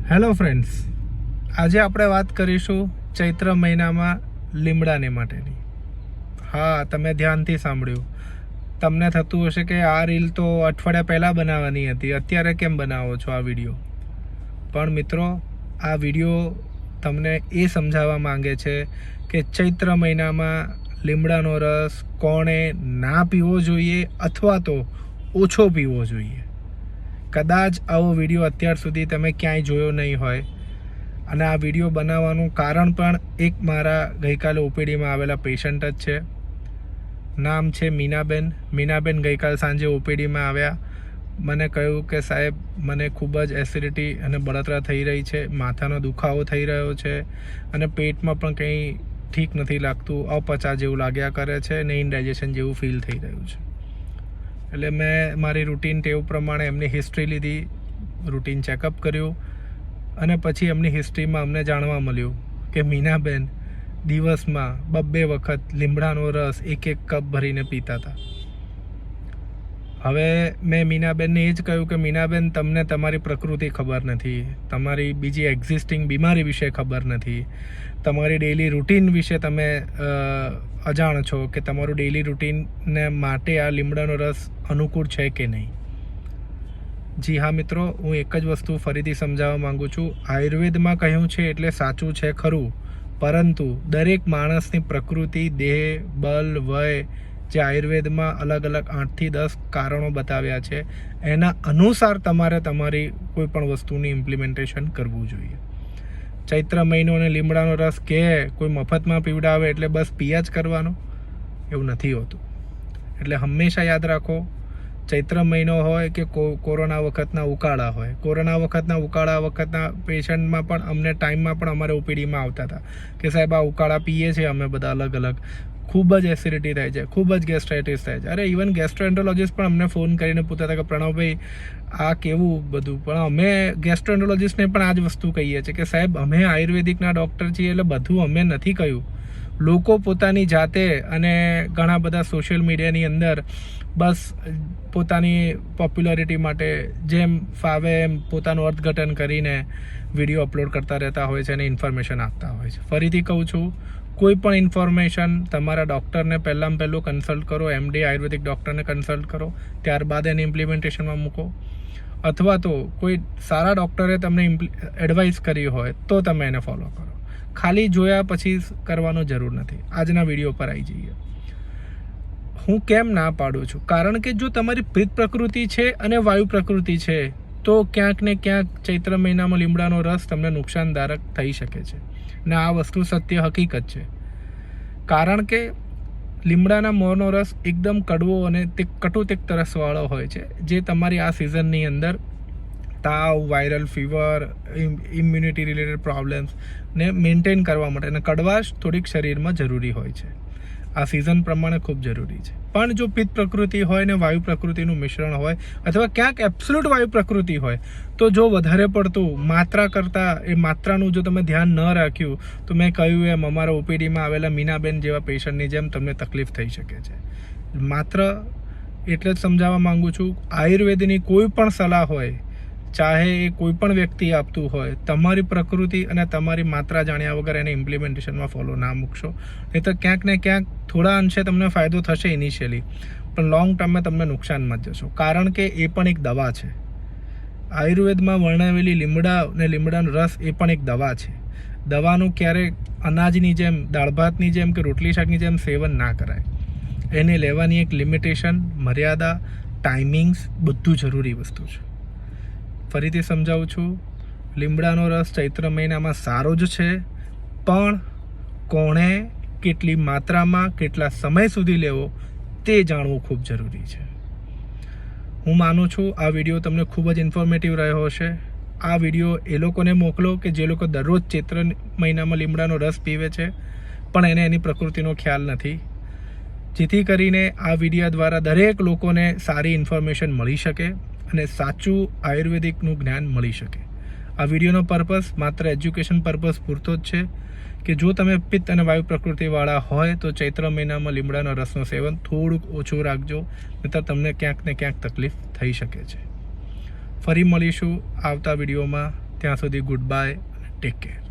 Hello friends, આજે આપણે વાત કરીશું ચૈત્ર મહિનામાં લીમડાને માટેની. હા, તમે ધ્યાનથી સાંભળ્યું. તમને થતું હશે કે આ રીલ તો અઠવાડિયા પહેલાં બનાવવાની હતી, અત્યારે કેમ બનાવો છો આ વિડીયો? પણ મિત્રો, આ વિડીયો તમને એ સમજાવવા માંગે છે કે ચૈત્ર મહિનામાં લીમડાનો રસ કોણે ના પીવો જોઈએ અથવા તો ઓછો પીવો જોઈએ. કદાચ આવો વિડીયો અત્યાર સુધી તમે ક્યાંય જોયો નહીં હોય. અને આ વિડીયો બનાવવાનું કારણ પણ એક મારા ગઈકાલે ઓપીડીમાં આવેલા પેશન્ટ જ છે. નામ છે મીનાબેન. મીનાબેન ગઈકાલ સાંજે ઓપીડીમાં આવ્યા. મને કહ્યું કે સાહેબ, મને ખૂબ જ એસિડિટી અને બળતરા થઈ રહી છે, માથાનો દુખાવો થઈ રહ્યો છે અને પેટમાં પણ કંઈ ઠીક નથી લાગતું, અપચા જેવું લાગ્યા કરે છે અને ઇનડાઇજેશન જેવું ફીલ થઈ રહ્યું છે. એટલે મેં મારી રૂટીન ટેવ પ્રમાણે એમની હિસ્ટ્રી લીધી, રૂટીન ચેકઅપ કર્યું અને પછી એમની હિસ્ટ્રીમાં અમને જાણવા મળ્યું કે મીનાબેન દિવસમાં 2 વખત લીમડાનો રસ 1 કપ ભરીને પીતા હતા. હવે મેં મીનાબેનને એ જ કહ્યું કે મીનાબેન, તમને તમારી પ્રકૃતિ ખબર નથી, તમારી બીજી એક્ઝિસ્ટિંગ બીમારી વિશે ખબર નથી, તમારી ડેઇલી રૂટીન વિશે તમે અજાણ છો કે તમારું ડેઇલી રૂટીનને માટે આ લીમડાનો રસ અનુકૂળ છે કે નહીં. જી હા મિત્રો, હું એક જ વસ્તુ ફરીથી સમજાવવા માગું છું. આયુર્વેદમાં કહ્યું છે એટલે સાચું છે ખરું, પરંતુ દરેક માણસની પ્રકૃતિ, દેહ, બલ, વય, જે આયુર્વેદમાં અલગ અલગ 8 થી 10 કારણો બતાવ્યા છે, એના અનુસાર તમારે તમારી કોઈ પણ વસ્તુની ઇમ્પ્લિમેન્ટેશન કરવું જોઈએ. ચૈત્ર મહિનો અને લીમડાનો રસ કે કોઈ મફતમાં પીવડાવે એટલે બસ પીયા જ કરવાનો, એવું નથી હોતું. એટલે હંમેશા યાદ રાખો, ચૈત્ર મહિનો હોય કે કોરોના વખતના ઉકાળા હોય, કોરોના વખતના ઉકાળા વખતના પેશન્ટમાં પણ અમને ટાઈમમાં પણ અમારે ઓપીડીમાં આવતા હતા કે સાહેબ આ ઉકાળા પીએ છીએ અમે બધા અલગ અલગ, ખૂબ જ એસિડિટી થાય છે, ખૂબ જ ગેસ્ટ્રાઇટિસ થાય છે. અરે ઇવન ગેસ્ટ્રોએન્ટરોલોજીસ્ટ પણ અમને ફોન કરીને પૂછતા હતા કે પ્રણવભાઈ આ કેવું બધું. પણ અમે ગેસ્ટ્રોએન્ટરોલોજીસ્ટને પણ આ જ વસ્તુ કહીએ છીએ કે સાહેબ અમે આયુર્વેદિકના ડૉક્ટર છીએ એટલે બધું અમે નથી કહ્યું. લોકો પોતાની જાતે અને ઘણા બધા સોશિયલ મીડિયાની અંદર બસ પોતાની પોપ્યુલારિટી માટે જેમ ફાવે એમ પોતાનું અર્થઘટન કરીને વિડીયો અપલોડ કરતા રહેતા હોય છે અને ઇન્ફોર્મેશન આપતા હોય છે. ફરીથી કહું છું, કોઈ પણ ઇન્ફોર્મેશન તમારા ડૉક્ટરને પહેલાં કન્સલ્ટ કરો, એમડી આયુર્વેદિક ડૉક્ટરને કન્સલ્ટ કરો, ત્યારબાદ એને ઇમ્પ્લિમેન્ટેશનમાં મૂકો. અથવા તો કોઈ સારા ડૉક્ટરે તમને એડવાઇસ કરી હોય તો તમે એને ફોલો કરો. ખાલી જોયા પછી કરવાનો જરૂર નથી. આજના વિડીયો પર આવી જઈએ. હું કેમ ના પાડું છું? કારણ કે જો તમારી પિત્ત પ્રકૃતિ છે અને વાયુ પ્રકૃતિ છે તો ક્યાંક ને ક્યાંક ચૈત્ર મહિનામાં લીમડાનો રસ તમને નુકસાનદાયક થઈ શકે છે. ને આ વસ્તુ સત્ય હકીકત છે. કારણ કે લીમડાના મોરનો રસ એકદમ કડવો અને તે કટુતિક્ત રસવાળો હોય છે, જે તમારી આ સિઝનની અંદર તાવ, વાયરલ ફીવર, ઇમ્યુનિટી રિલેટેડ પ્રોબ્લેમ્સને મેન્ટેન કરવા માટે અને કડવાશ થોડીક શરીરમાં જરૂરી હોય છે. આ સિઝન પ્રમાણે ખૂબ જરૂરી છે. પણ જો પિત્ત પ્રકૃતિ હોય ને વાયુ પ્રકૃતિનું મિશ્રણ હોય અથવા ક્યાંક એબ્સોલ્યુટ વાયુ પ્રકૃતિ હોય તો જો વધારે પડતું માત્રા કરતાં એ માત્રાનું જો તમે ધ્યાન ન રાખ્યું તો મેં કહ્યું એમ અમારા ઓપીડીમાં આવેલા મીનાબેન જેવા પેશન્ટની જેમ તમને તકલીફ થઈ શકે છે. માત્ર એટલે જ સમજાવવા માગું છું, આયુર્વેદની કોઈ પણ સલાહ હોય, ચાહે એ કોઈ પણ વ્યક્તિ આપતું હોય, તમારી પ્રકૃતિ અને તમારી માત્રા જાણ્યા વગર એને ઇમ્પ્લિમેન્ટેશનમાં ફોલો ના મૂકશો. નહીં તો ક્યાંક ને ક્યાંક થોડા અંશે તમને ફાયદો થશે ઇનિશિયલી, પણ લોંગ ટર્મે તમને નુકસાનમાં જ જશો. કારણ કે એ પણ એક દવા છે. આયુર્વેદમાં વર્ણવેલી લીમડા અને લીમડાનો રસ એ પણ એક દવા છે. દવાનું ક્યારેક અનાજની જેમ, દાળ ભાતની જેમ કે રોટલી શાકની જેમ સેવન ના કરાય. એને લેવાની એક લિમિટેશન, મર્યાદા, ટાઈમિંગ્સ બધું જરૂરી વસ્તુ છે. ફરીથી સમજાવું છું, લીમડાનો રસ ચૈત્ર મહિનામાં સારો જ છે, પણ કોણે, કેટલી માત્રામાં, કેટલા સમય સુધી લેવો તે જાણવું ખૂબ જરૂરી છે. હું માનું છું આ વિડીયો તમને ખૂબ જ ઇન્ફોર્મેટિવ રહ્યો હશે. આ વિડીયો એ લોકોને મોકલો કે જે લોકો દરરોજ ચૈત્ર મહિનામાં લીમડાનો રસ પીવે છે પણ એને એની પ્રકૃતિનો ખ્યાલ નથી, જેથી કરીને આ વિડીયો દ્વારા દરેક લોકોને સારી ઇન્ફોર્મેશન મળી શકે અને સાચું આયુર્વેદિકનું જ્ઞાન મળી શકે. આ વિડીયોનો પર્પસ માત્ર એજ્યુકેશન પર્પસ પૂરતો જ છે કે જો તમે પિત્ત અને વાયુ પ્રકૃતિવાળા હોય તો ચૈત્ર મહિનામાં લીમડાના રસનું સેવન થોડુંક ઓછું રાખજો, નહીંતર તમને ક્યાંક ને ક્યાંક તકલીફ થઈ શકે છે. ફરી મળીશું આવતા વિડીયોમાં. ત્યાં સુધી ગુડ બાય, ટેક કેર.